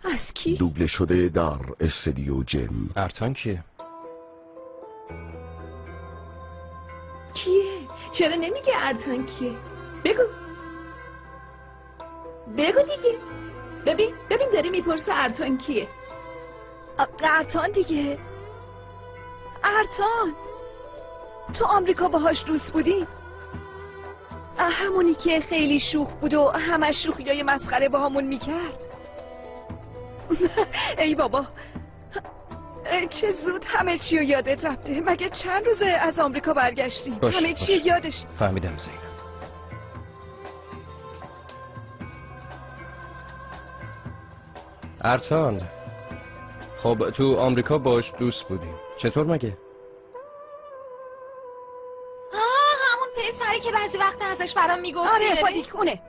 از کی؟ دوبله شده در استودیو جم. ارتان کیه؟ کیه؟ چرا نمیگه ارتان کیه؟ بگو دیگه. ببین داری میپرسه ارتان کیه. ارتان دیگه. ارتان تو آمریکا باهاش دوست بودی؟ همونی که خیلی شوخ بود و همش شوخیای مسخره با همون میکرد. ای بابا چه زود همه چی رو یادت رفته. مگه چند روزه از آمریکا برگشتی؟ همه چی یادش. فهمیدم زینب. ارتان خب تو آمریکا باش دوست بودیم، چطور مگه؟ همون پسری که بعضی وقت ازش برام میگفتی. آره پادیک اونه.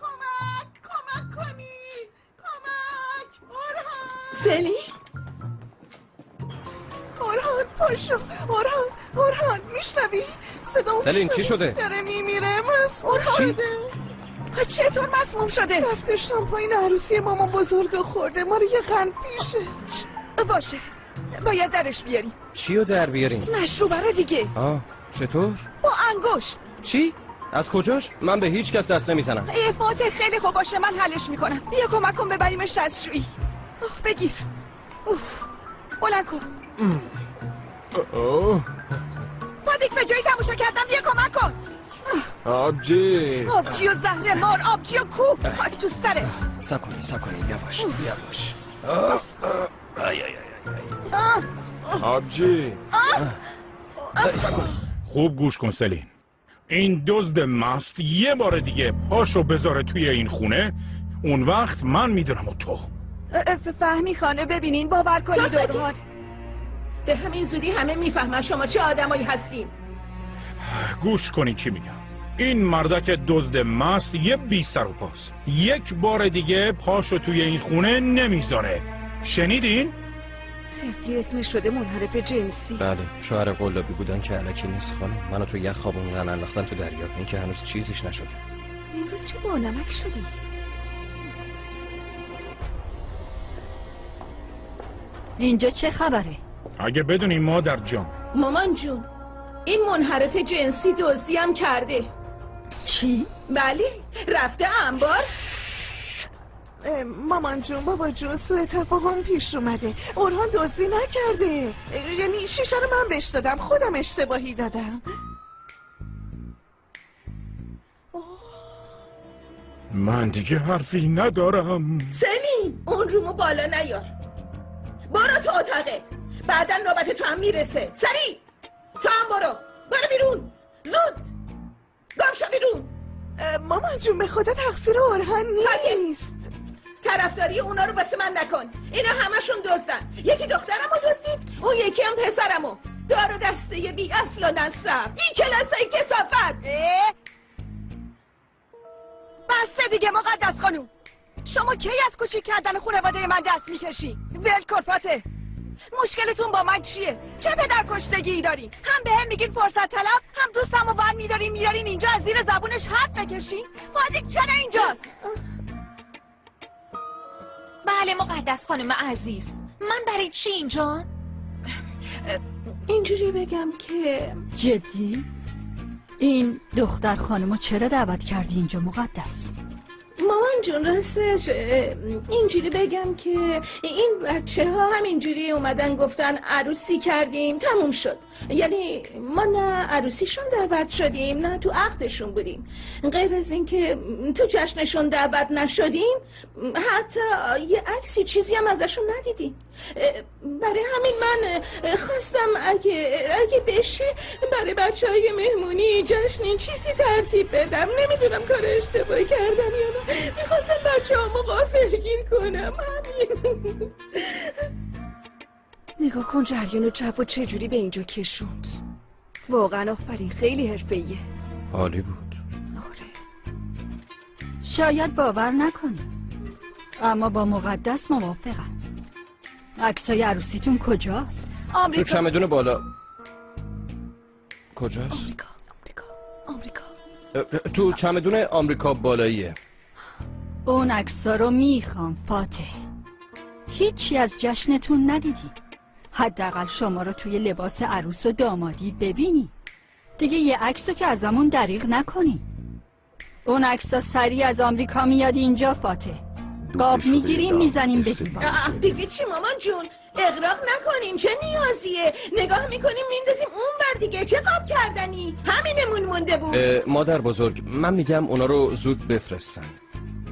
کمک کنید. کمک. سلی؟ اورهان پاشو. اورهان میشنوی؟ صدا سلین چی شده؟ داره میمیره. مسموم شده. چطور مسموم شده؟ رفته شامپاین عروسی مامان بزرگ خورده. ما رو یه قند پیشه. باشه باید درش بیاریم. چی رو در بیاریم؟ مشروبه رو دیگه. چطور؟ با انگشت. چی؟ از کجاش؟ من به هیچ کس دست نمیزنم. فاتح خیلی خوب باشه من حلش میکنم. بیا کمک کن ببریمش دستشویی. بگیر. بلند کن. فادیک به جایی تماشا کردم بیا کمک کن. آبجی و زهر مار آبجی و کوف خاک تو سرت. سب کنی یواش. آبجی سب کنی. خوب گوش کن سلین. این دزد مست یه بار دیگه پاشو بذاره توی این خونه، اون وقت من میدونم و تو. فهمی خانه ببینین باور کنید اورهان. به همین زودی همه میفهمن شما چه آدمایی هستین. گوش کنی چی میگم. این مردک دزد مست یه بی سر و پاست. یک بار دیگه پاشو توی این خونه نمیذاره. شنیدین؟ طفلی اسمش شده منحرف جنسی. بله شوهر قلابی بودن که الکی نیست خانم. منو تو یخ خوابوندن انداختن تو دریا. این که هنوز چیزیش نشده. امروز چه با نمک شدی؟ اینجا چه خبره؟ اگه بدونی مادر جان. مامان جون این منحرف جنسی دزدی هم کرده. چی؟ بله رفته انبار. مامان جون بابا جون سوء تفاهم پیش اومده. اورهان دزدی نکرده. یعنی شیشه رو من بهش دادم. خودم اشتباهی دادم. من دیگه حرفی ندارم. سلین اون رومو بالا نیار. برو تو اتاقت. بعدا نوبت تو هم میرسه. سریع تو هم برو بیرون زود. گم شو بیرون. مامان جون به خدا تقصیر اورهان نیست. طرفداری اونا رو واسه من نکن. اینا همشون دزدن. یکی دخترمو دزدید اون یکی هم پسرمو. دار و دسته بی اصل و نسب بی کلاسای کثافت. بسه دیگه مقدس خانوم. شما کی از کوچیک کردن خانواده من دست میکشی؟ ول کن فاتح. مشکلتون با من چیه؟ چه پدر کشتگی دارین؟ هم به هم میگین فرصت طلب، هم دوستمو ور میارین اینجا از زیر زبونش حرف بکشین. فادیک چرا اینجاست؟ بله مقدس خانم عزیز. من برای چی اینجا؟ اینجوری بگم که جدی؟ این دختر خانمو چرا دعوت کردی اینجا مقدس؟ مامان جون راستش اینجوری بگم که این بچه ها همینجوری اومدن گفتن عروسی کردیم تموم شد. یعنی ما نه عروسیشون دعوت شدیم نه تو عقدشون بودیم. غیر از این که تو جشنشون دعوت نشدیم حتی یه عکسی چیزی هم ازشون ندیدیم. برای همین من خواستم اگه بشه برای بچه های مهمونی جشنی چیزی ترتیب بدم. نمیدونم کار اشتباهی کردم یا نه. میخواستم بچه ها غافلگیر کنم. همین. نگاه کن جریان جو چجوری به اینجا کشوند. واقعا آفرین خیلی حرفه‌ایه. عالی بود. آره شاید باور نکنی اما با مقدس موافقم. عکسای عروسیتون کجاست؟ تو آمریکا. چمدون بالا. کجاست؟ آمریکا. تو چمدون آمریکا بالاییه. اون عکسا رو میخوام فاتح. هیچی از جشنتون ندیدی. حداقل شما رو توی لباس عروس و دامادی ببینی. دیگه یه عکسو که ازمون دریغ نکنی. اون عکسا سریع از آمریکا میاد اینجا فاتح. قاب میگیریم میزنیم به دیوار. دیگه چی مامان جون؟ اغراق نکنین، چه نیازیه؟ نگاه میکنیم میندازیم اون بر دیگه، چه قاب کردنی؟ همینمون مونده بود. مادر بزرگ، من میگم اونا رو زود بفرستن.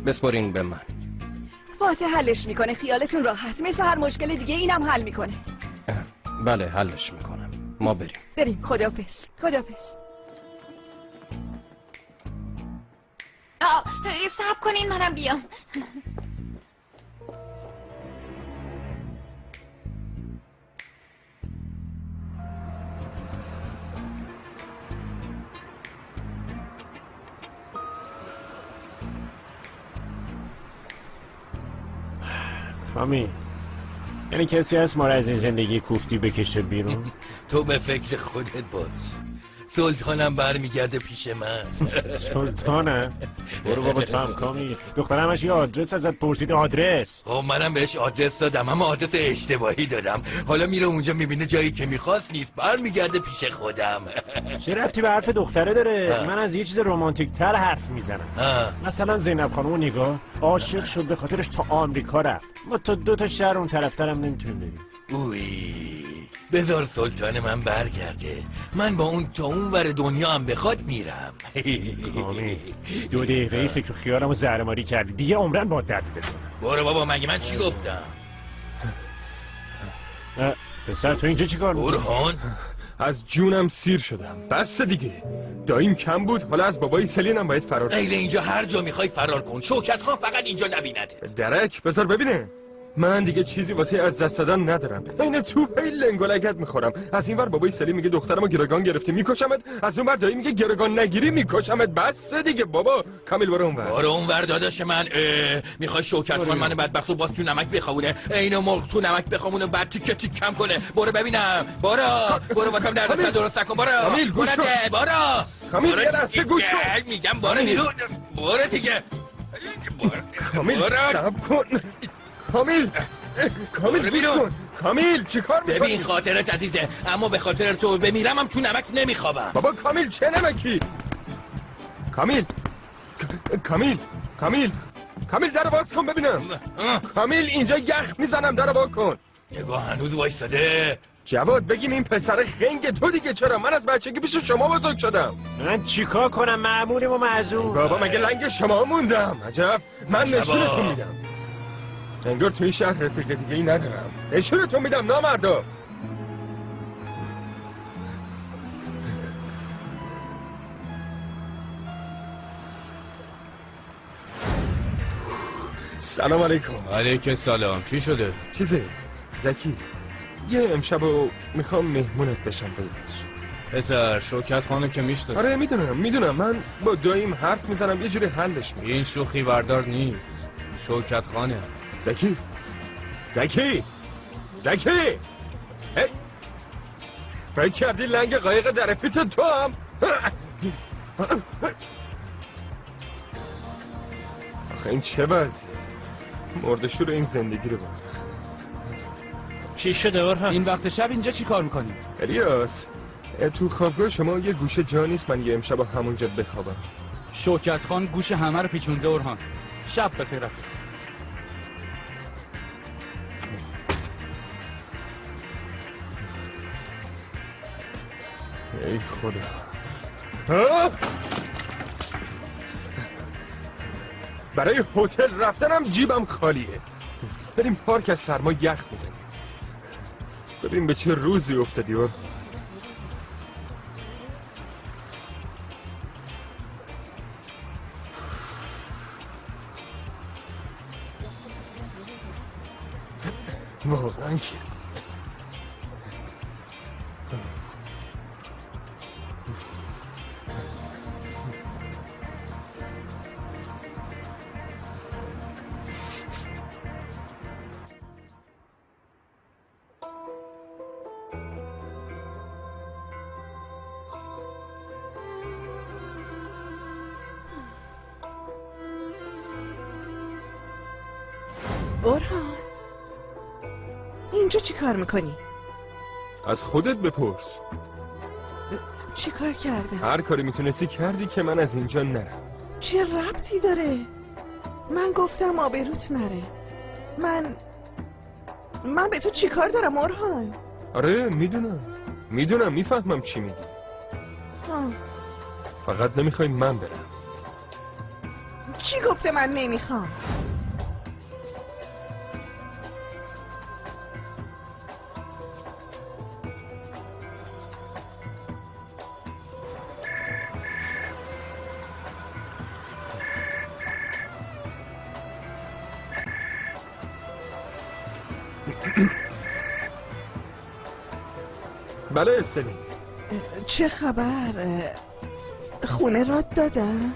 بسپارین به من. فاتح حلش میکنه، خیالتون راحت. مثل هر مشکل دیگه اینم حل میکنه. بله حلش میکنم. ما بریم. خداحافظ. صبر کنین منم بیام. کامی، یعنی کسی هست ما را از این زندگی کوفتی بکشه بیرون؟ تو به فکر خودت باش. سلطانم برمیگرده پیش من. سلطانه؟ برو بابا تو هم کامی. دخترم همش یه آدرس ازت پرسید. آدرس؟ خب منم بهش آدرس دادم، اما آدرس اشتباهی دادم. حالا میره اونجا میبینه جایی که میخواست نیست، برمیگرده پیش خودم. چه ربطی به حرف دختره داره؟ من از یه چیز رومانتیک تر حرف میزنم. مثلا زینب خانم نگاه عاشق شد، به خاطرش تا آمریکا رفت. ما تا 2 شهر اون طرفترم نمیتونیم بریم. اوی بذار سلطان من برگرده، من با اون تا اون ور دنیا هم بخواد میرم. کامی 2 دقیقه فکر خیالمو زهرماری کردی، دیگه عمرن با درد دل کنم. برو بابا، مگه من چی گفتم؟ پسر تو اینجا چی کار میکنی؟ برهان از جونم سیر شدم. بس دیگه، داییم کم بود، حالا از بابای سلینم باید فرار غیر اینجا هر جا میخوای فرار کن. شوکت خان فقط اینجا نبیند. درک بذار ببینه. من دیگه چیزی واسه از دست دادن ندارم. این توپ لنگولگت میخورم. از این ور بابای سلیم میگه دخترمو گروگان گرفتی میکشمت، از اون ور دایی میگه گروگان نگیری میکشمت. بس دیگه بابا. کامیل برو اونور. برو اونور داداش من. میخوای شوکت خان من بدبختو باز تو نمک بخوونه؟ عین مرغ تو نمک بخوونه بعد تیکه تیکم کنه. برو ببینم. برو واسم دردسر درست نکن. برو کامیل گوش کن. برو کامیل یه لحظه گوش کن. میگم برو بیرون. برو دیگه. کامیل صبر کن. کامیل بیرون. کامیل چیکار میکنی؟ ببین خاطرت عزیزه، اما به خاطر تو بمیرم هم تو نمک نمیخوابم. بابا کامیل چه نمکی؟ کامیل در باز کن ببینم. کامیل اینجا یخ میزنم، در باز کن. نگاه هنوز وایساده. جواد بگیم این پسر خنگ تو دیگه چرا؟ من از بچگی پیش شما بزرگ شدم. من چیکار کنم؟ مأموریم و معزول. بابا مگه لنگ شما موندم؟ عجب. من نشونتون میدم. انگار تو این شهر رفیق دیگه ای ندارم. نشونتون میدم نامردا. سلام علیکم. علیک سلام. چی شده؟ چیزه زکی، یه امشبو میخوام مهمونت بشم ببینش. پسر شوکت خانو که میشناسی. آره میدونم من با داییم حرف میزنم، یه جوری حلش میکنم. این شوخی بردار نیست. شوکت خانه. زکی هی، فکر کردی لنگ قایق در پیت تو هم؟ آخه این چه وضعیه؟ مردشور این زندگی رو برد. چی شده برهان؟ این وقت شب اینجا چی کار میکنی؟ الیاس، تو خوابگاه شما یه گوشه جا نیست من یه امشب همونجا بخوابم؟ شوکت خان گوش همه رو پیچونده برهان. شب بخیر رفت. ای خدا. برای هتل رفتنم جیبم خالیه. بریم پارک از سرما یخ بزنیم. ببین به چه روزی افتادی. واقعا که اورهان اینجا چی کار میکنی؟ از خودت بپرس. چی کار کردم؟ هر کاری میتونستی کردی که من از اینجا نرم. چه ربطی داره؟ من گفتم آبروت نره. من به تو چی کار دارم اورهان؟ آره میدونم میفهمم چی میگی. فقط نمیخوای من برم. کی گفته من نمیخوام؟ بله سلیم. چه خبر؟ خونه رات دادن؟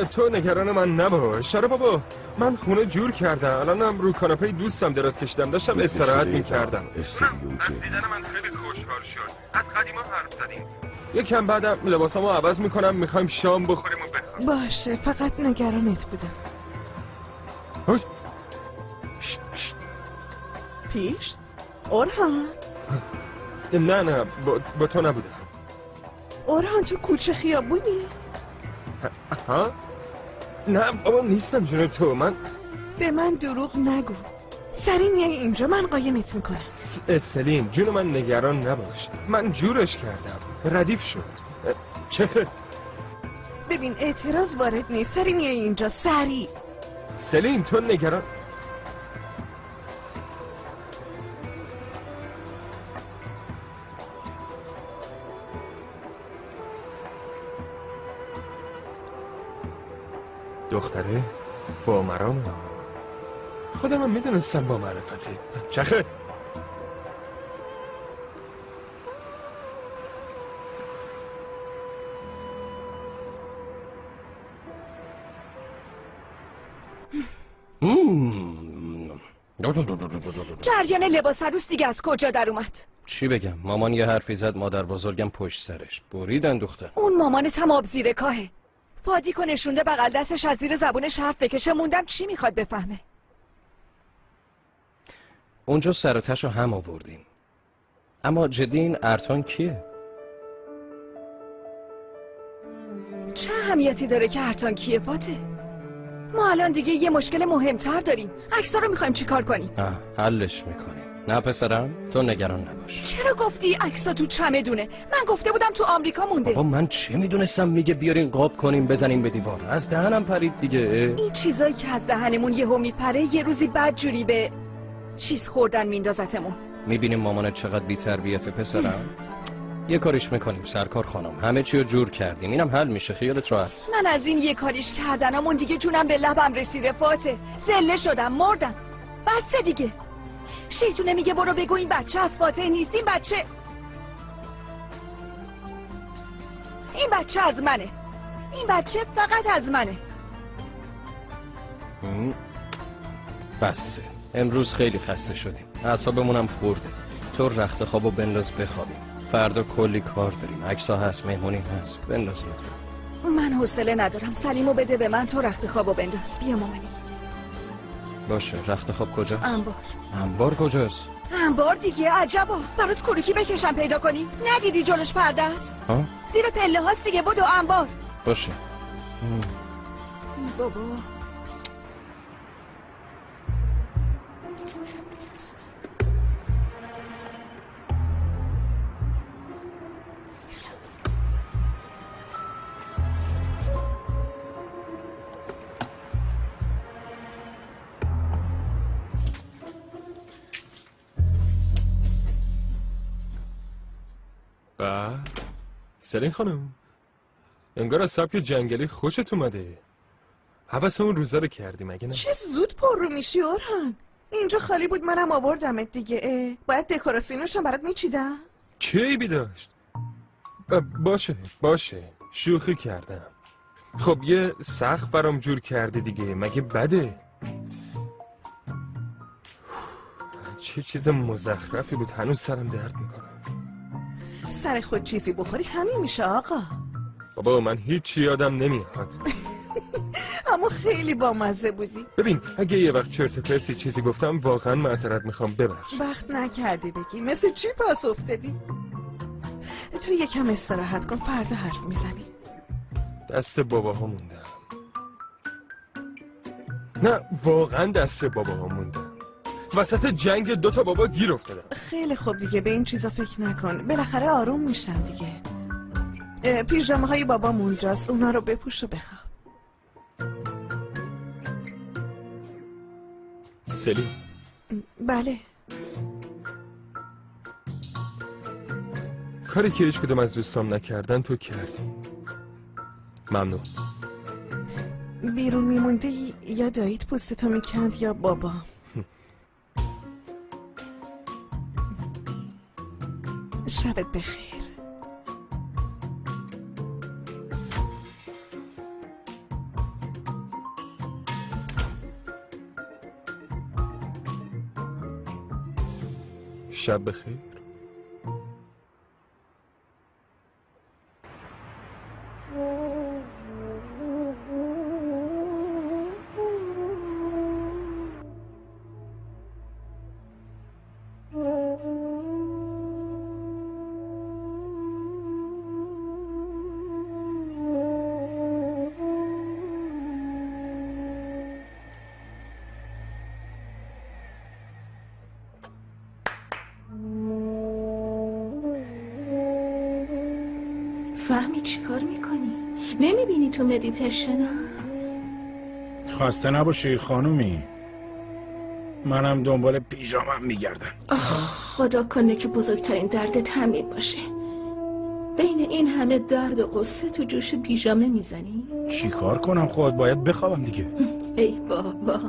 تو نگران من نباش. آره بابا من خونه جور کردم. الانم رو کاناپه دوستم دراز کشیدم، داشتم استراحت میکردم. استدیو جیم. دیدن من خیلی خوشحال شد. از قدیما حرف زدیم. یکم بعدم لباسامو عوض میکنم، میخوایم شام بخوریم و بخوابیم. باشه فقط نگرانت بودم. پیش؟ اورهان؟ نه با تو نبودم. اورهان تو کوچه خیابونی؟ ها؟ نه بابا نیستم جون تو. من به من دروغ نگو. سری میای اینجا من قایمت میکنم. سلیم جون من نگران نباش. من جورش کردم، ردیف شد. چه خیلی؟ ببین اعتراض وارد نیست. سری میای اینجا سری. سلیم تو نگران. دختره با مرامه. خودم هم میدونستم با معرفته. چخه؟ جریان لباس عروس دیگه از کجا در اومد؟ چی بگم؟ مامان یه حرفی زد، مادر بزرگم پشت سرش بریدن دختر. اون مامانت هم آب زیر کاهه. فادیکو نشونده بغل دستش از زیر زبونش حرف بکشه. موندم چی میخواد بفهمه. اونجا سر و تشو هم آوردیم. اما جدی این ارتان کیه؟ چه اهمیتی داره که ارتان کیه فاته؟ ما الان دیگه یه مشکل مهمتر داریم. عکس‌ها رو میخوایم چیکار کنیم؟ حلش میکنیم. نه پسرم تو نگران نباش. چرا گفتی عکس‌ها تو چمدونه؟ من گفته بودم تو آمریکا مونده. بابا من چه میدونستم میگه بیارین قاب کنیم بزنیم به دیوار. از دهنم پرید دیگه. این چیزایی که از دهنمون یهو میپره یه روزی بدجوری به چیز خوردن میندازتمون. میبینیم مامانت چقدر بی‌تربیت پسرم. یه کاریش میکنیم سرکار خانم. همه چی رو جور کردیم. اینم حل میشه خیالت راحت. من از این یه کاریش کردنمون دیگه جونم به لبم رسیده فاته. زله شدم مردم. بسه دیگه. شیطونه میگه برو بگو این بچه از فاته نیست. این بچه از منه. این بچه فقط از منه. بسه. امروز خیلی خسته شدیم. اعصابمون هم خورده. تو رخت خوابو بنداز بخوابیم. فردا کلی کار داریم. عکس‌ها هست، مهمونی هست. بنداز لطفا. من حوصله ندارم. سلیمو بده به من، تو رخت خوابو بنداز. بیا مامانی. باشه. رخت خواب کجاست؟ انبار کجاست؟ انبار دیگه. عجبا. برات کروکی بکشم پیدا کنی؟ ندیدی جلوش پرده است؟ زیر پله هاست دیگه. بدو انبار. باشه. بابا سلیم خانم انگار از سبک جنگلی خوشت اومده. حوث اون روزا رو کردی مگه نه؟ چه زود پر رو میشی اورهان. اینجا خالی بود منم آوردمت دیگه. باید دکوراسیونشم برات میچیدم. چه عیبی داشت؟ باشه شوخی کردم. خب یه سقف برام جور کردی دیگه مگه بده؟ چه چیز مزخرفی بود. هنوز سرم درد میکنه. سر خود چیزی بخوری همین میشه آقا. بابا من هیچی یادم نمیاد. اما خیلی بامزه بودی. ببین اگه یه وقت چرت و پرتی چیزی گفتم واقعا معذرت میخوام، ببخش. وقت نکردی بگی، مثل چی پاس افتادی؟ تو یکم استراحت کن، فردا حرف میزنی. دست باباها موندم. نه واقعا دست باباها موندم. وسط جنگ 2 تا بابا گیر افتادم. خیلی خوب دیگه، به این چیزا فکر نکن، بالاخره آروم میشن دیگه. پیژامه های بابام اونجاست، اونا رو بپوش و بخواب. سلی. بله. کاری که هیچ کدوم از دوستام نکردن تو کردی. ممنون. بیرون میموندی یا داییت پوستتو میکند یا بابا. شبت بخیر. شب بخیر. فهمی چی کار میکنی؟ نمیبینی تو مدیتیشن ها؟ خسته نباشی خانومی، منم دنبال پیژامم میگردم. خدا کنه که بزرگترین دردت همین باشه. بین این همه درد و قصه تو جوش پیژامه میزنی؟ چی کار کنم؟ خود باید بخوابم دیگه. ای بابا،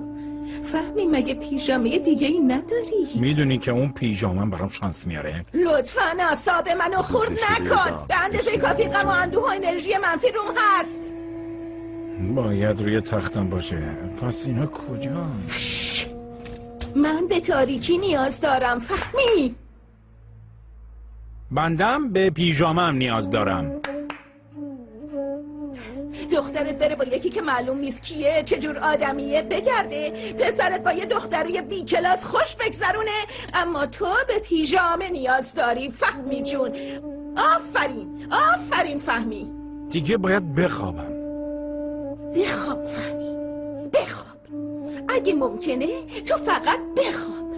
فهمی مگه پیژامه دیگه ای نداری؟ میدونی که اون پیژامم برام شانس میاره؟ لطفاً اعصاب منو خورد نکن. به اندازه کافی غم و اندوه و انرژی منفی روم هست. باید روی تختم باشه. پس اینا کجا؟ من به تاریکی نیاز دارم، فهمی؟ بندم به پیژامم نیاز دارم. دخترت بره با یکی که معلوم نیست کیه، چجور آدمیه بگرده، پسرت با یه دختره بی کلاس خوش بگذرونه، اما تو به پیژامه نیاز داری، فهمی جون. آفرین آفرین فهمی. دیگه باید بخوابم. بخواب فهمی، بخواب. اگه ممکنه تو فقط بخواب.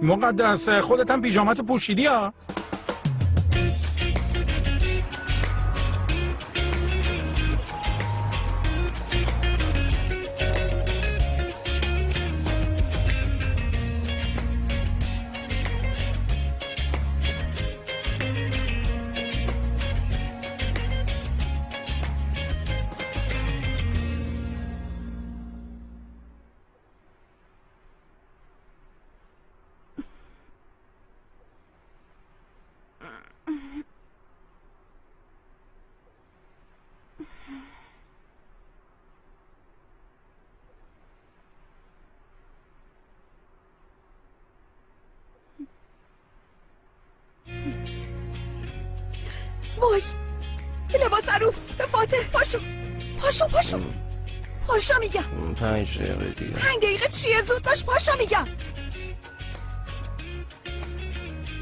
مقدس خودت هم پیژامتو پوشیدی ها؟ وای لباس عروس. فاتح پاشو پاشو پاشو پاشو میگم. 5 دقیقه دیگه. 5 دقیقه چیه؟ زود باش، پاشو میگم.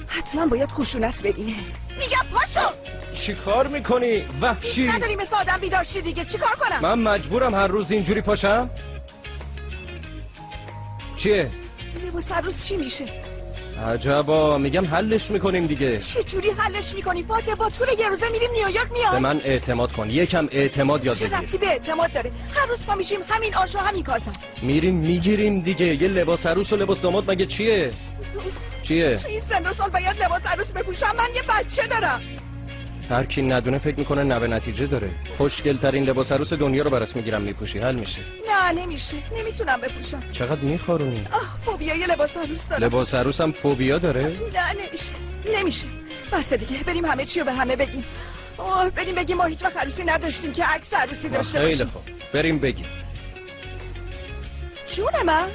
حتما باید خشونت ببینه. میگم پاشو. چی کار میکنی؟ وحشی. نداری مثل آدم بیدار شی دیگه، چی کار کنم؟ من مجبورم هر روز اینجوری پاشم؟ چیه؟ لباس عروس چی میشه؟ عجبا، میگم حلش میکنیم دیگه. چه جوری حلش میکنی فاتح؟ با تور یه روزه میریم نیویورک میاد. به من اعتماد کن، یکم اعتماد یاد چه بگیر. ربطی به اعتماد داره؟ هر روز پا میشیم همین آش و همین کاسه است. میریم میگیریم دیگه. یه لباس عروس و لباس داماد مگه چیه؟ چیه؟ تو این سن و سال باید لباس عروس بپوشم؟ من یه بچه دارم. هر کی ندونه فکر میکنه نه به نتیجه داره. خوشگل ترین لباس عروس دنیا رو برات میگیرم میپوشی، حل میشه. نه نمیشه، نمیتونم بپوشم. چقدر میخارونی؟ فوبیای لباس عروس دارم. لباس عروس هم فوبیا داره؟ نه نمیشه بس دیگه. بریم همه چی رو به همه بگیم. بریم بگیم ما هیچ وقت عروسی نداشتیم که عکس عروسی داشته باشیم. خیلی خوب، بریم بگیم. جون من؟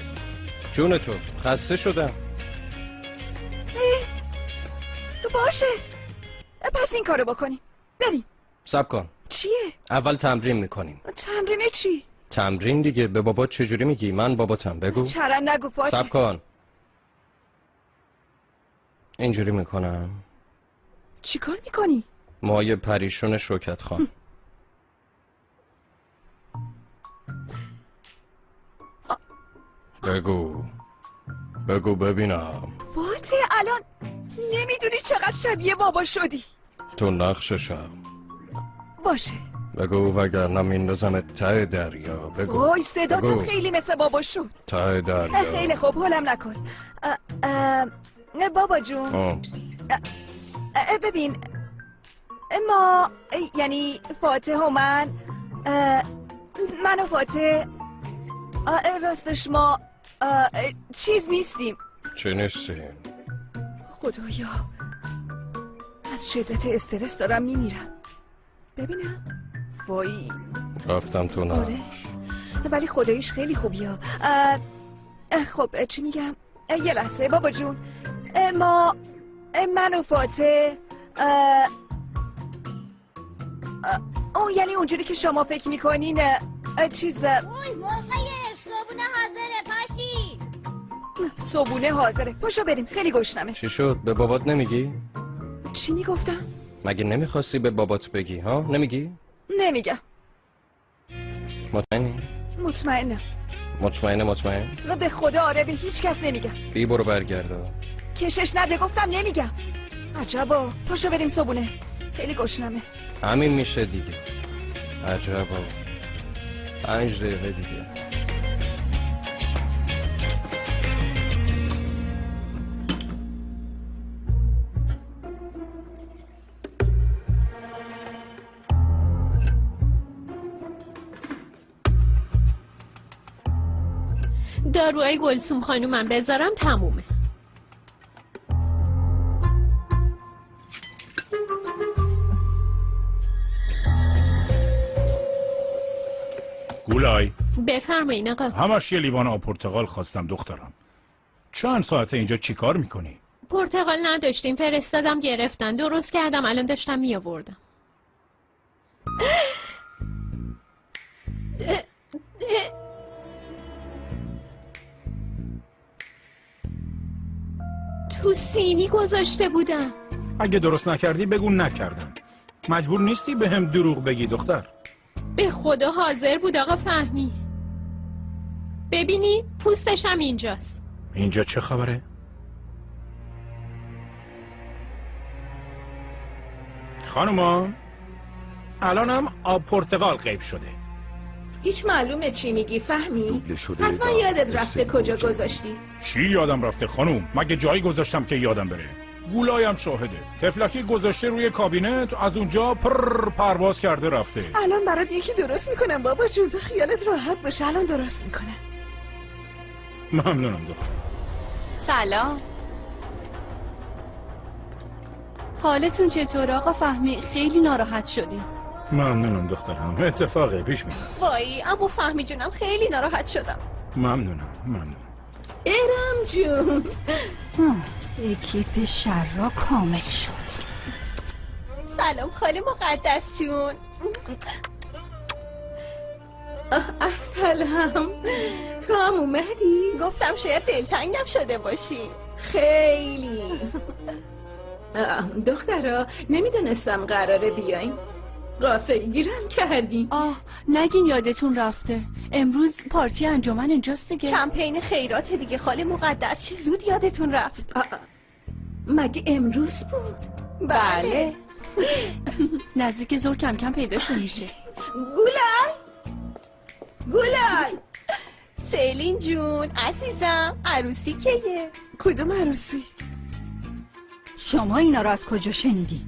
جون تو. خسته شدم. باشه پس این کارو بکنیم. بریم. صبر کن. چیه؟ اول تمرین میکنیم. تمرین چی؟ تمرین دیگه. به بابات چجوری میگی؟ من باباتم. بگو. چرا نگو فاطمه. صبر کن. اینجوری میکنم. چی کار میکنی؟ مایه پریشون شوکت خان. بگو بگو ببینم. فاطمه الان نمیدونی چقدر شبیه بابا شدی. تو نقششم. باشه. بگو وگرنه میندازمت ته دریا. بگو. وای صداتم بگو. خیلی مثل بابا شد. ته دریا. خیلی خوب حالم نکن. نه بابا جون. ببین ما یعنی فاتح و من و فاتح راستش ما چیز نیستیم. چه نیستیم؟ خدایا از شدت استرس دارم میمیرم. ببینم وای رفتم تو نقش. آره ولی خداییش خیلی خوبی ها. خب چی میگم؟ یه لحظه بابا جون. من و فاتح یعنی اونجوری که شما فکر میکنین چیز صبونه حاضره پاشی. صبونه حاضره. پاشو بریم خیلی گشنمه. چی شد؟ به بابات نمیگی؟ چی میگفتم؟ مگه نمیخواستی به بابات بگی ها؟ نمیگی؟ نمیگم. مطمئنی؟ مطمئنم. مطمئن؟ و به خدا آره به هیچ کس نمیگم. بی برو برگردا. کشش نده گفتم نمیگم. عجبا پاشو بریم صبونه خیلی گشنمه. همین میشه دیگه. عجبا 5 دقیقه دیگه. داروهای گلسوم خانومم بذارم تمومه. گولای بفرمایین آقا. همش یه لیوان آب پرتقال خواستم دخترم. چند ساعته اینجا چیکار میکنی؟ پرتقال نداشتیم فرستادم گرفتن درست کردم الان داشتم می آوردم. تو سینی گذاشته بودم. اگه درست نکردی بگو نکردم. مجبور نیستی به هم دروغ بگی دختر. به خدا حاضر بود آقا فهمی. ببینید پوستشم اینجاست. اینجا چه خبره؟ خانومان الانم آب پرتقال غیب شده. هیچ معلومه چی میگی فهمی؟ دوبله شده حتما در یادت رفته استدیو کجا جم. گذاشتی. چی یادم رفته خانوم؟ مگه جایی گذاشتم که یادم بره؟ گولایم شاهده. تفلکی گذاشته روی کابینت از اونجا پرواز کرده رفته. الان برات یکی درست میکنم بابا جون تو خیالت راحت باشه. الان درست میکنم. ممنونم دختر. سلام. حالتون چطور آقا فهمی؟ خیلی ناراحت شدیم. ممنونم دخترم. اتفاقی پیش میاد. وای اما فهمی جونم خیلی ناراحت شدم. ممنون. ارم جون اکیپ شر کامل شد. سلام خاله مقدس جون. سلام. تو هم اومدی؟ گفتم شاید دلتنگم شده باشی. خیلی. دخترا نمیدونستم قراره بیاین. غافل گیرم کردیم. نگین یادتون رفته امروز پارتی انجمن اینجاست دیگه. کمپین خیرات دیگه خاله مقدس. چه زود یادتون رفت. مگه امروز بود؟ بله. نزدیک ظهر کم کم پیداشون میشه. گلای سیلین جون عزیزم عروسی کیه؟ کدوم عروسی؟ شما اینا رو از کجا شنیدی؟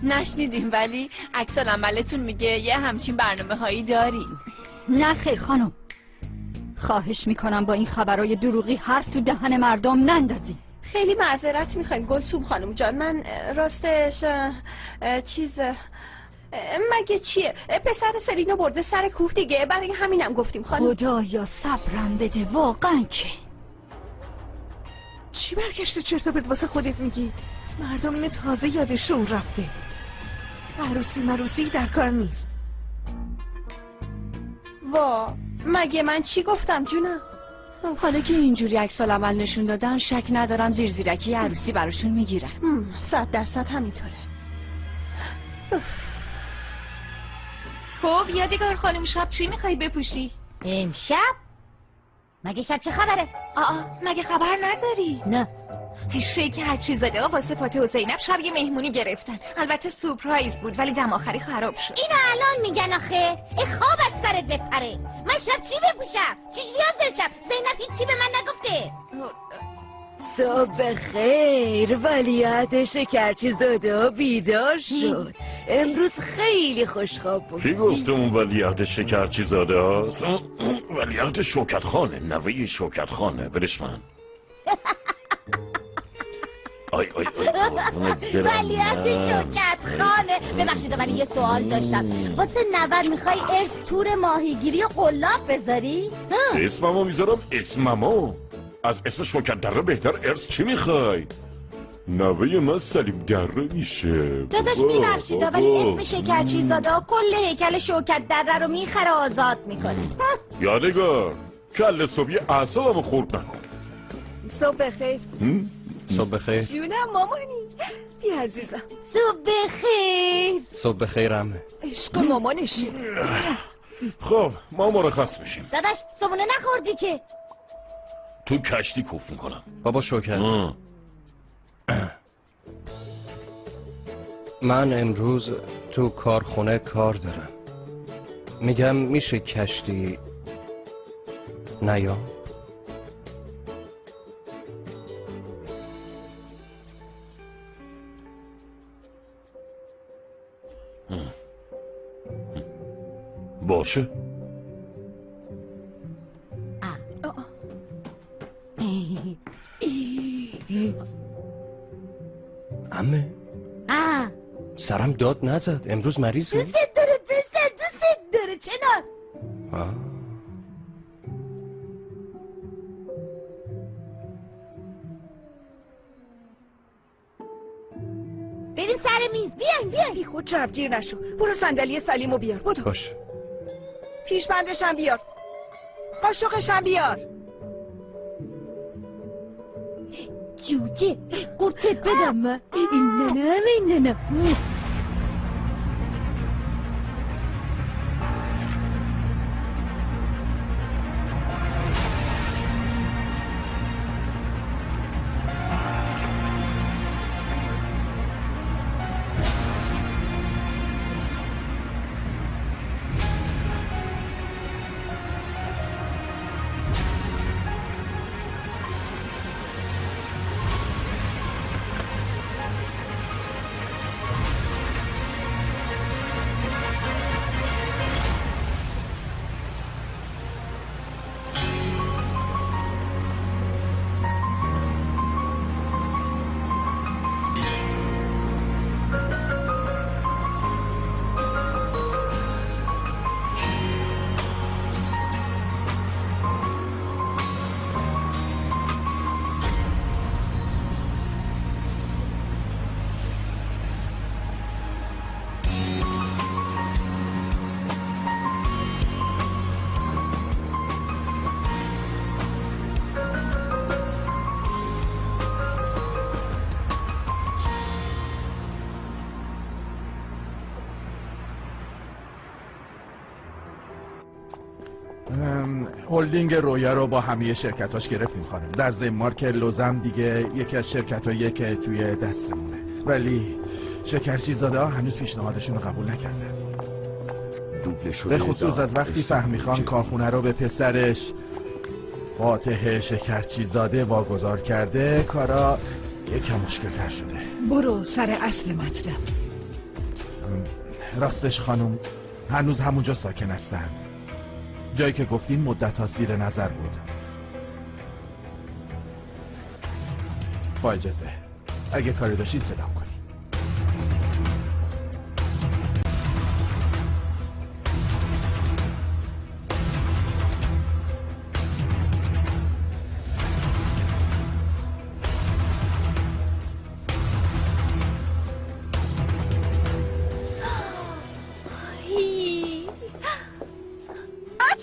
نشنیدیم ولی عکس العملتون میگه یه همچین برنامه هایی دارین. نه خیر خانم، خواهش میکنم با این خبرای دروغی حرف تو دهن مردم نندازی. خیلی معذرت میخوایم گلسوم خانم جان. من راستش چیز مگه چیه؟ پسر سلینو برده سر کوه دیگه برای همینم گفتیم خانم. خدایا صبرم بده واقعا. که چی برگشته چرت و پرت واسه خودت میگی؟ مردم اینه تازه یادشون رفته. عروسی مروسی در کار نیست. وا مگه من چی گفتم جونم؟ حالا که اینجوری عکس العمل نشون دادن شک ندارم زیرزیرکی عروسی براشون میگیرن. 100% همینطوره. خب یادگار خانم شب چی میخوای بپوشی؟ امشب؟ مگه شب چه خبره؟ مگه خبر نداری؟ نه. شکرچیزاده واسه فاتح و زینب شب یه مهمونی گرفتن. البته سورپرایز بود ولی دم آخری خراب شد. اینو الان میگن آخه خواب از سرت بپره. من شب چی بپوشم؟ چجوری حاضر شب؟ زینب هیچی به من نگفته. صبح خیر. ولیعهد شکرچیزاده بیدار شد. امروز خیلی خوشخواب بود. کی گفته اون ولیعهد شکرچیزاده هاست؟ ولیعهد شوکت خانه، نوه شوکت خانه. برش من. آی ولیعهد شوکت خانه. ببخشید ولی یه سوال داشتم. واسه نوت میخوای ارث تور ماهیگیری و قلاب بذاری؟ اسممو میذارم اسممو. از اسم شوکت دره بهتر ارث چی میخوای؟ نوه من سلیم دره میشه. داداش میبخشید ولی اسم شکرچیزاده کل هیکل شوکت دره رو میخره آزاد میکنه. یادگار کل صبحی اعصابمو خورد نکن. صبح بخیر. صبح بخیر. جونم مامانی. بیا عزیزم. صبح بخیر. صبح بخیر عمه. عشق مامانشی. خب ما مرخص بشیم. داداش صبحونه نخوردی که؟ تو کشتی کوف میکنم. بابا شوکت من امروز تو کارخونه کار دارم. میگم میشه کشتی نیام؟ باشه. عمه سرم داد نزد. امروز مریضی؟ دوست داره پسر، دوست داره چنار. بریم سر میز. بیاین بی خود جوگیر نشو. برو صندلی سلیمو بیار. بدو. باش. پیشبندشم بیار. قاشقشم بیار. جوجه قرطت بدم من. این نه. هلدینگ رویا رو با همه شرکتاش گرفتیم خانم. در ضمن مارک لوزم دیگه یکی از شرکتاییه که توی دستمونه، ولی شکرچیزاده ها هنوز پیشنهادشون رو قبول نکردن. به خصوص از وقتی فهمی خان کارخونه رو به پسرش فاتح شکرچیزاده واگذار کرده، کارا یکم مشکل‌تر شده. برو سر اصل مطلب. راستش خانم هنوز همونجا ساکن هستن، جایی که گفتین مدت ها زیر نظر بود. با اجازه اگه کاری داشتین صدام کنین.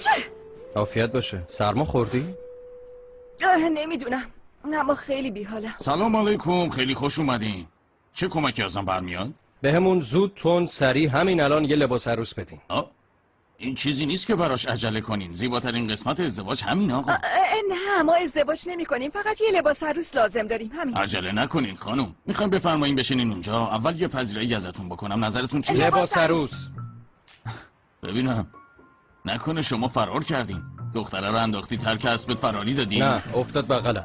چه؟ عافیت باشه. سرما خوردی؟ نمیدونم، اما خیلی بیحالم. سلام علیکم، خیلی خوش اومدین. چه کمکی ازم برمیاد؟ بهمون زود تون سریع همین الان یه لباس عروس بدین. این چیزی نیست که براش عجله کنین. زیباترین قسمت ازدواج همین آقا. نه، ما ازدواج نمی کنیم، فقط یه لباس عروس لازم داریم، همین. عجله نکنین خانم. میخوایم بفرمایین بشینین اونجا. اول یه پذیرایی ازتون بکنم. نظرتون چیه؟ لباس عروس. ببینم نکنه شما فرار کردین. دختره رو انداختی ترک اسبت فراری دادی؟ نه، افتاد بغلم.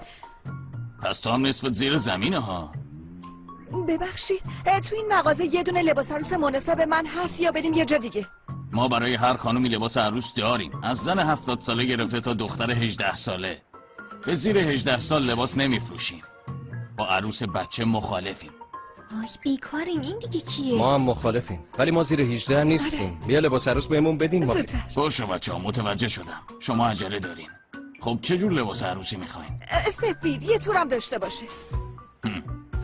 پس تو هم نصفت زیر زمینه ها. ببخشید، تو این مغازه یه دونه لباس عروس مناسب من هست یا بریم یه جا دیگه؟ ما برای هر خانومی لباس عروس داریم، از زن 70 ساله گرفته تا دختر 18 ساله. به زیر 18 سال لباس نمیفروشیم. با عروس بچه مخالفیم. آی بیکاریم، این دیگه کیه؟ ما هم مخالفیم، ولی ما زیر 18 نیستیم. بیا لباس عروس بهمون بدین ما بریم. باشه بچه‌ها، متوجه شدم. شما عجله دارین. خب چه جور لباس عروسی میخواین؟ سفید، یه تورم داشته باشه.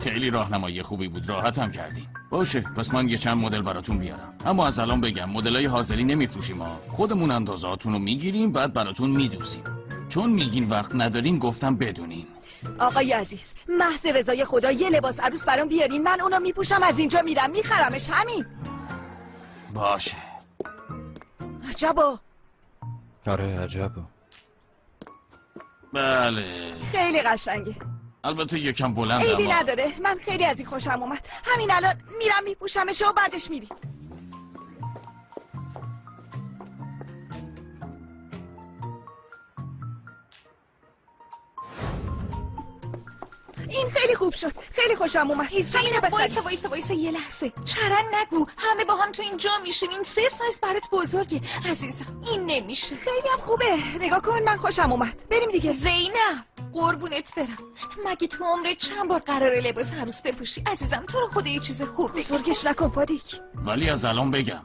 خیلی راهنمایی خوبی بود، راحتم کردین. باشه، پس من یه چند مدل براتون بیارم. اما از الان بگم مدلای حاضری نمیفروشیم ها. خودمون اندازه‌هاتون رو میگیریم، بعد براتون میدوزیم. چون میگین وقت ندارین، گفتم بدونین. آقای عزیز، محض رضای خدا یه لباس عروس برام بیارین، من اونو میپوشم، از اینجا میرم میخرمش، همین. باشه. عجبا. آره عجبا. بله. خیلی قشنگه. البته یکم بلند عیبی اما نداره، من خیلی از این خوشم اومد. همین الان میرم میپوشمش و بعدش میریم. این خیلی خوب شد، خیلی خوشم اومد. زینب وایسا یه لحظه. چرا نگو، همه با هم تو اینجا میشیم. این 3 سایز برات بزرگه عزیزم، این نمیشه. خیلی هم خوبه، نگاه کن، من خوشم اومد. بریم دیگه. زینب قربونت برم، مگه تو عمرت چند بار قراره لباس عروس بپوشی؟ عزیزم تو رو خدا یه چیز خوب بگی. بزرگش نکن پادیک. ولی از الان بگم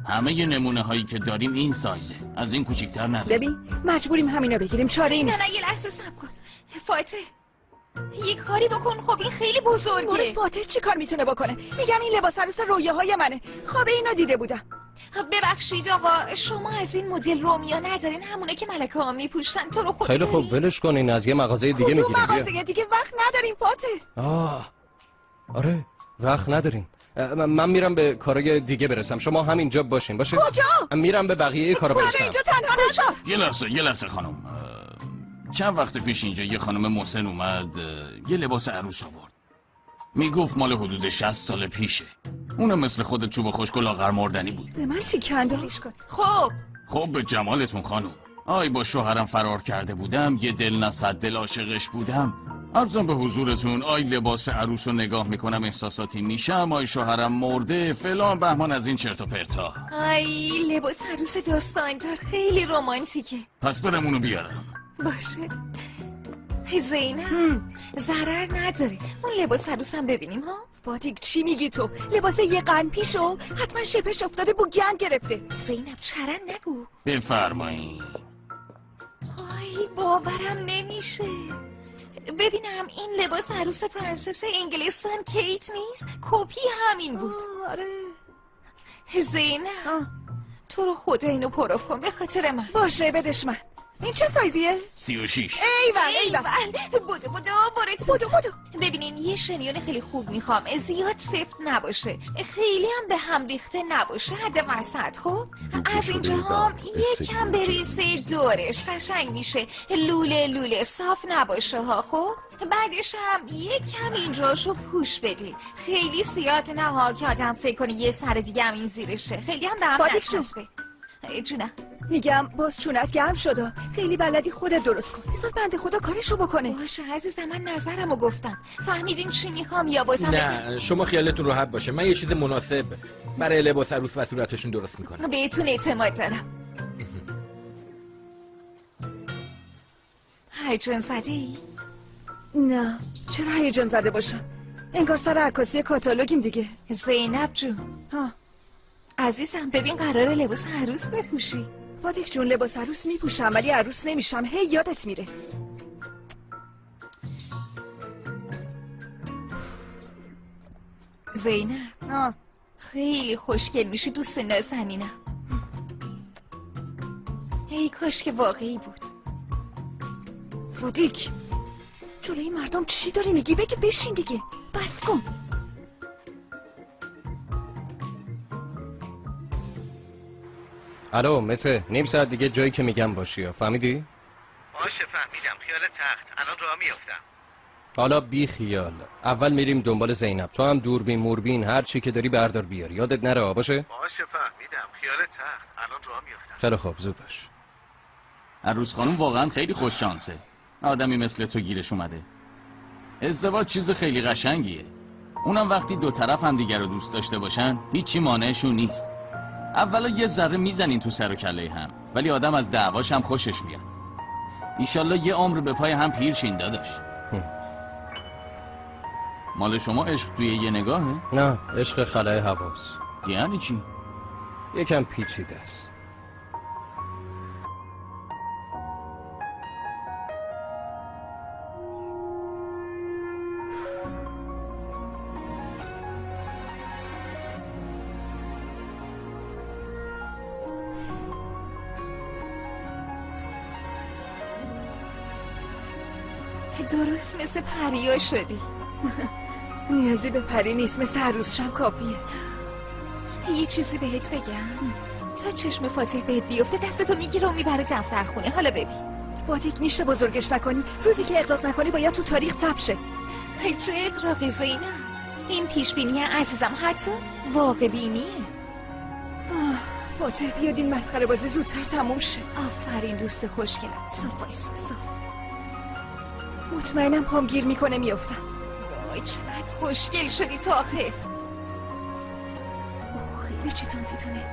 همه نمونه هایی که داریم این سایزه، از این کوچیک‌تر نداریم. ببین مجبوریم همینو بگیریم، چاره ای نیست. نه یه لحظه صبر کن فاتح، یه کاری بکن. خب این خیلی بزرگه. فاتح چی کار میتونه بکنه؟ میگم این لباس عروس رویاهای منه، خواب اینو دیده بودم. ببخشید آقا، شما از این مدل رومیا ندارین؟ همونه که ملکه ها میپوشن؟ تو رو خدا خیلی خوب ولش کنین، از یه مغازه دیگه میگیریم. کدوم مغازه دیگه؟ وقت نداریم فاتح. آره وقت نداریم. من میرم به کارای دیگه برسم، شما همینجا باشین. باشه؟ کجا؟ میرم به بقیه کارا برسم. اینجا تنها نذار. یه لحظه خانم. چند وقت پیش اینجا یه خانم محسن اومد، یه لباس عروس آورد. میگفت مال حدود 60 سال پیشه. اونم مثل خود چوب خشک و لاغر مردنی بود. به من تیکه انداخت کن. خب به جمالتون خانم. آی با شوهرم فرار کرده بودم، یه دل نه صد دل عاشقش بودم. عرضم به حضورتون، آی لباس عروس رو نگاه میکنم احساساتی میشم، آی شوهرم مرده فلان بهمان از این چرت و پرتا. آی لباس عروس داستاندار خیلی رمانتیکه. پس برم اونو بیارم. باشه زینب، ضرر نداره، اون لباس عروسم ببینیم ها. فاتیک چی میگی تو؟ لباس یه قرن پیشو حتما شپش افتاده بو گند گرفته. زینب چرا نگو. بفرمایید. آی باورم نمیشه. ببینم این لباس عروس پرنسس انگلستان کیت نیست؟ کپی همین بود. آره زینب تو رو خدا اینو پروف کن به خاطر من. باشه بدش من. این چه سایزیه؟ 36. ایول بودو ببینین یه شریون خیلی خوب میخوام، زیاد سفت نباشه، خیلی هم به هم ریخته نباشه، حد وسط. خب از اینجا هم یکم بریزه دورش قشنگ میشه، لوله صاف نباشه ها. خب بعدش هم یکم اینجاشو پوش بدی، خیلی زیاد نه ها که آدم فکر کنی یه سر دیگه هم این زیرشه، خیلی هم به هم نچسبه. جونم میگم باز چونت گرم شده، خیلی بلدی خودت درست کن، بذار بنده خدا کارشو بکنه. باشه عزیزم، من نظرمو گفتم، فهمیدین چی میخوام یا بازم نه شما خیالتون راحت باشه، من یه چیز مناسب برای لباس عروس و صورتشون درست میکنم. بهتون اعتماد دارم. هیجان زدی؟ نه چرا هیجان زده باشم؟ انگار سر عکاسی کاتالوگیم دیگه. زینب جون عزیزم ببین قراره لباس عروس بپوشی. فاتیک جون لباس عروس میپوشم ولی عروس نمیشم، هی یادت میره. زینب خیلی خوشگل میشی، دوست نازنینم. ای کاش که واقعی بود. فودیک جلوی مردم چی داری میگی؟ بگی بشین دیگه، بس کن. الو مته، نیم ساعت دیگه جایی که میگم باشی، فهمیدی؟ باشه فهمیدم، خیال تخت، الان راه میافتم. حالا بی خیال، اول میریم دنبال زینب، تو هم دوربین موربین هر چی که داری بردار بیار، یادت نره باشه؟ باشه فهمیدم، خیال تخت، الان راه میافتم. خیلی خوب، زود باش. عروس خانم واقعا خیلی خوش شانسه، آدمی مثل تو گیرش اومده. ازدواج چیز خیلی قشنگیه، اونم وقتی دو طرف هم دیگر رو دوست داشته باشن هیچی مانعشون نیست. اولا یه ذره میزنین تو سر و کله هم، ولی آدم از دعواش هم خوشش میاد. ایشالله یه عمر به پای هم پیر شین داداش. مال شما عشق توی یه نگاهه؟ نه، عشق خلای حواس. یعنی چی؟ یکم پیچیده است. درست مثل پریا شدی. نیازی به پری نیست، مثل عروس شم کافیه. یه چیزی بهت بگم، تا چشم فاتح بهت بیفته دستتو میگیره و میبره دفتر خونه. حالا ببین فاتح میشه بزرگش نکنی؟ روزی که اغراق نکنی باید تو تاریخ ثبت شه. چه اغراقی زینب؟ این پیش بینی عزیزم حتی واقع بینیه. فاتح بیاد این مسخره بازی زودتر تموم شه. آفرین دوست خوشگلم. صاف وایسا، صاف. مطمئنم پام گیر میکنه میافتم. وای چقدر خوشگل شدی تو آخه. خیلی چیتون فیتونه.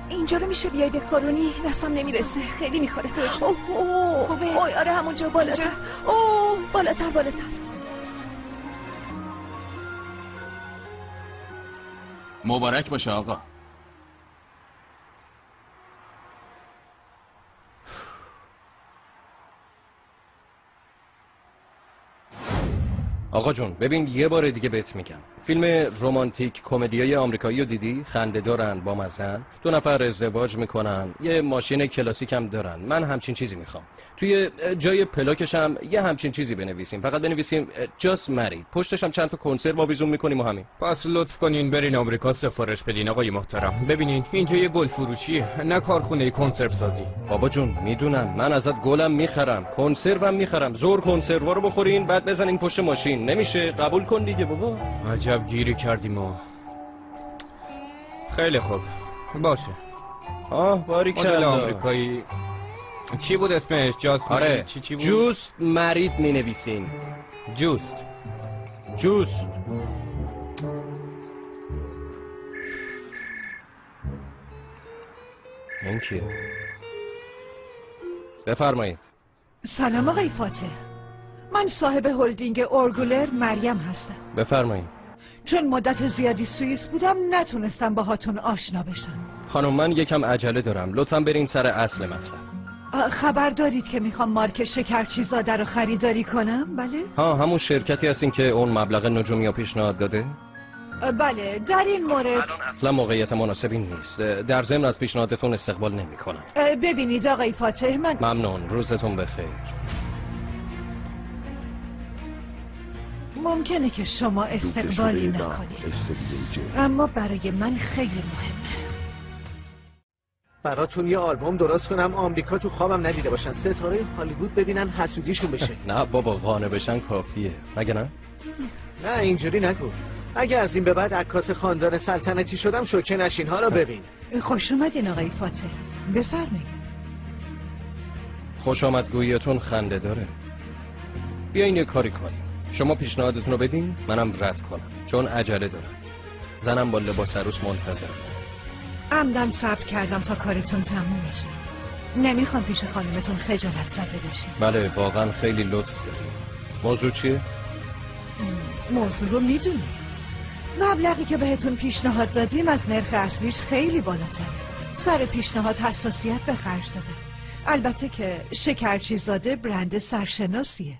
اینجا رو میشه بیای بکارونی؟ دستم نمیرسه، خیلی میخوره. خوبه؟ آره همونجا بالاتر. بالاتر. مبارک باشه آقا. آقا جون ببین یه بار دیگه بهت میگم، فیلم رمانتیک کمدیای آمریکایی رو دیدی؟ خنده دارن، با مزن، دو نفر ازدواج میکنن، یه ماشین کلاسیک هم دارن. من همچین چیزی میخوام. توی جای پلاکش هم یه همچین چیزی بنویسیم، فقط بنویسیم just married، پشتش هم چند تا کنسرو آویزون میکنیم و همین. پس لطف کنین برین آمریکا سفارش بدین آقای محترم. ببینین اینجا یه گل فروشیه، نه کارخونه کنسرو سازی. بابا جون میدونم، من ازت گلم میخرم، کنسروم میخرم، زور کنسرو رو بخورین بعد بزنین پشت ماشین. نمیشه، قبول کن دیگه بابا. عجب گیری کردیم ما. خیلی خوب باشه. باریکلا. مدل آمریکایی چی بود اسمش؟ جاست؟ آره چی بود؟ جوست مرید می نویسین. جوست. این کیه؟ بفرمایید. سلام آقای فاتح، من صاحب هلدینگ اورگولر مریم هستم. بفرمایید. چون مدت زیادی سوئیس بودم نتونستم باهاتون آشنا بشم. خانم من یکم عجله دارم، لطفاً برین سر اصل مطلب. خبر دارید که میخوام مارک شکرچیزاده رو خریداری کنم؟ بله؟ همون شرکتی هستین که اون مبلغ نجومی پیشنهاد داده؟ بله در این مورد اصلا موقعیت مناسبی نیست. در ضمن از پیشنهادتون استقبال نمی کنم. ببینید آقای فاتح، من ممنون، روزتون بخیر. ممکنه که شما استقبالی نکنید، اما برای من خیلی مهمه. براتون یه آلبوم درست کنم آمریکا تو خوابم ندیده باشن، ستاره هالیوود ببینن حسودیشون بشه. نه بابا، قانع بشن کافیه، مگه نه؟ نه اینجوری نگو. اگه از این به بعد عکاس خاندان سلطنتی شدم شوکه نشین ها رو ببین. خوش اومدین آقای فاتح، بفرمایید. خوش آمدگوییتون خنده داره. بیاین یه کاری کنیم، شما پیشنهادتون رو بدین منم رد کنم، چون عجله دارم. زنم با لباس عروس منتظرم. عمدن صبر کردم تا کارتون تموم بشه. نمیخوام پیش خانمتون خجالت زده بشین. بله واقعا خیلی لطف داریم. موضوع چیه؟ موضوع رو میدونید. مبلغی که بهتون پیشنهاد دادیم از نرخ اصلیش خیلی بالاتره. سر پیشنهاد حساسیت به خرج داده. البته که شکرچیزاده برند سرشناسیه.